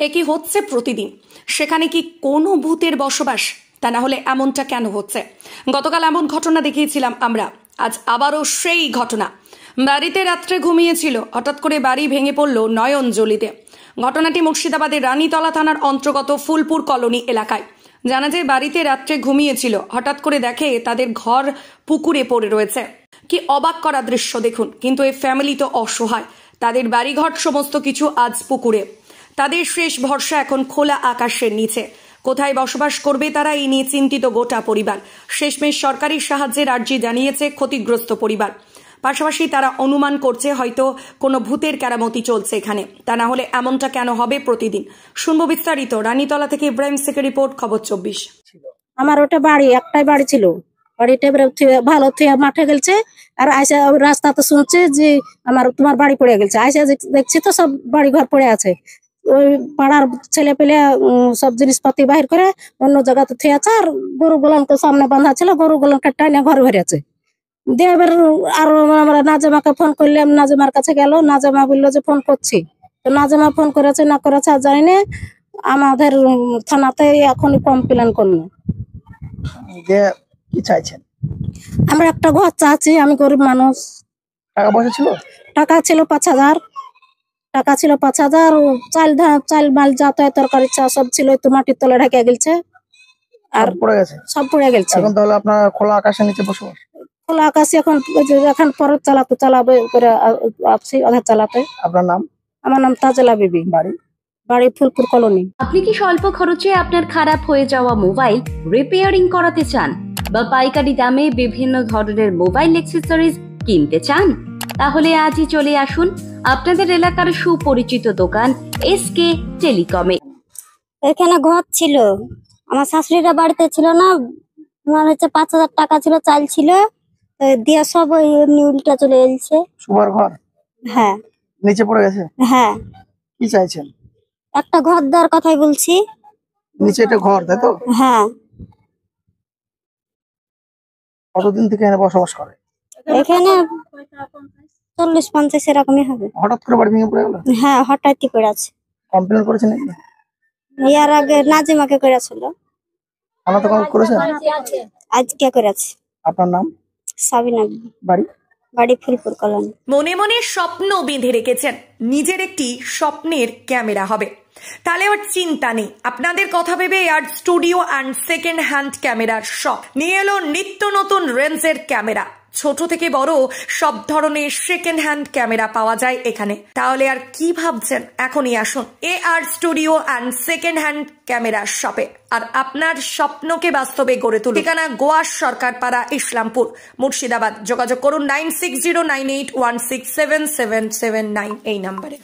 একই হচ্ছে প্রতিদিন। সেখানে কি কোনো ভূতের বসবাস? তা না হলে এমনটা কেন হচ্ছে? গতকাল এমন ঘটনা দেখিয়েছিলাম আমরা, আজ আবারও সেই ঘটনা। বাড়িতে রাত্রে ঘুমিয়েছিল, হঠাৎ করে বাড়ি ভেঙে পড়ল নয়নজলিতে। ঘটনাটি মুর্শিদাবাদের রানীতলা থানার অন্তর্গত ফুলপুর কলোনি এলাকায়। জানা যায় বাড়িতে রাত্রে ঘুমিয়েছিল, হঠাৎ করে দেখে তাদের ঘর পুকুরে পড়ে রয়েছে। কি অবাক করা দৃশ্য দেখুন। কিন্তু এই ফ্যামিলি তো অসহায়, তাদের বাড়িঘর সমস্ত কিছু আজ পুকুরে। তাদের শেষ ভরসা এখন খোলা আকাশের নিচে। কোথায় বসবাস করবে তারা, এই নিয়ে চিন্তিত গোটা পরিবার। শেষমেশ সরকারি সাহায্যের আর্জি জানিয়েছে ক্ষতিগ্রস্ত পরিবার। পাশাপাশি তারা অনুমান করছে হয়তো কোনো ভূতের কেরামতি চলছে এখানে। তা না হলে এমনটা কেন হবে প্রতিদিন? শুনবো বিস্তারিত। রানীতলা থেকে ইব্রাহিম শেখের রিপোর্ট, খবর 24। আমার ওটা বাড়ি, একটাই বাড়ি ছিল। বাড়িটা ভালো মাঠে গেছে, আর আইসা রাস্তাতে শুনছে যে তোমার বাড়ি পড়ে গেছে। আইসা দেখছি তো সব বাড়ি ঘর পড়ে আছে। ওই পাড়ার ছেলে পেলে সব জিনিসপাতি বাহির করে অন্য জায়গাতে থুয়ে আছে, আর গরু গুলানকে সামনে বাঁধা ছিল, গরু গুলানকে টাইনে ঘর ভরেছে। দিয়ে এবার আরো আমরা নাজেমাকে ফোন করলাম, নাজেমার কাছে গেল, নাজেমা বললো যে ফোন করছি। তো নাজেমা ফোন করেছে না করেছে আর জানি না, আমাদের থানাতে এখনই কমপ্লেন করলো। কি চাইছেন? আমরা একটা ঘর চাচ্ছি, আমি গরিব মানুষ। টাকা পয়সা ছিল? টাকা ছিল 5,000 টাকা ছিল 5,000। চাল মাল যাতায়াত তরকারি চা সব ছিল, তো মাটির তলে ঢেকে গেছে আর পড়ে গেছে, সব পড়ে গেছে। এখন তাহলে আপনার খোলা আকাশের নিচে বসবাস? খোলা আকাশে এখন পরে চালাবে করে আসছি আধার চালাতে। আপনার নাম? আমার নাম তাজেলা বিবি, বাড়ি ফুলপুর কলোনি। আপনি কি স্বল্প খরচে আপনার খারাপ হয়ে যাওয়া মোবাইল রিপেয়ারিং করাতে চান, বা পাইকারি দামে বিভিন্ন ধরনের মোবাইল অ্যাক্সেসরিজ কিনতে চান? তাহলে আজই চলে আসুন আপনাদের এলাকার সুপরিচিত দোকান এসকে টেলিকমে। এখানে ঘর ছিল, আমার শাশুড়িরা বাড়িতে ছিল না, আমার হচ্ছে 5,000 টাকা ছিল, চাল ছিল, দিয়ে সব এমনি উল্টা চলে এসেছে। সুপার ঘর? হ্যাঁ। নিচে পড়ে গেছে? হ্যাঁ। কি চাইছেন? একটা ঘর দেওয়ার কথাই বলছি। নিচে একটা ঘর, তাই তো? হ্যাঁ। কতদিন থেকে এখানে বসবাস করে? এখানে 40-50 এরকমই হবে। হঠাৎ করে বাড়ি ভেঙে পড়ে গেল? হ্যাঁ, হঠাৎই পড়ে আছে। কমপ্লেন করেছেন নাকি? এর আগে নাজিমাকে করেছিল। থানা তো করেছেন? আজকে করেছে। আপনার নাম? সাবিনা। বাড়ি ফুলপুর কলোনি। মনে মনে স্বপ্ন বেঁধে রেখেছেন নিজের একটি স্বপ্নের ক্যামেরা হবে, তাহলে আর চিন্তা নেই। আপনাদের কথা ভেবে air studio and second hand ক্যামেরার শপ নিয়ে এলো নিত্য নতুন রেঞ্জের ক্যামেরা। ছোট থেকে বড় সব ধরনের সেকেন্ড হ্যান্ড ক্যামেরা পাওয়া যায় এখানে। তাহলে আর কি ভাবছেন? এখনই আসুন air studio and second hand camera শপে, আর আপনার স্বপ্নকে বাস্তবে গড়ে তুলুন। ঠিকানা গোয়ার সরকারপাড়া, ইসলামপুর, মুর্শিদাবাদ। যোগাযোগ করুন 960981677779 এই নাম্বারে।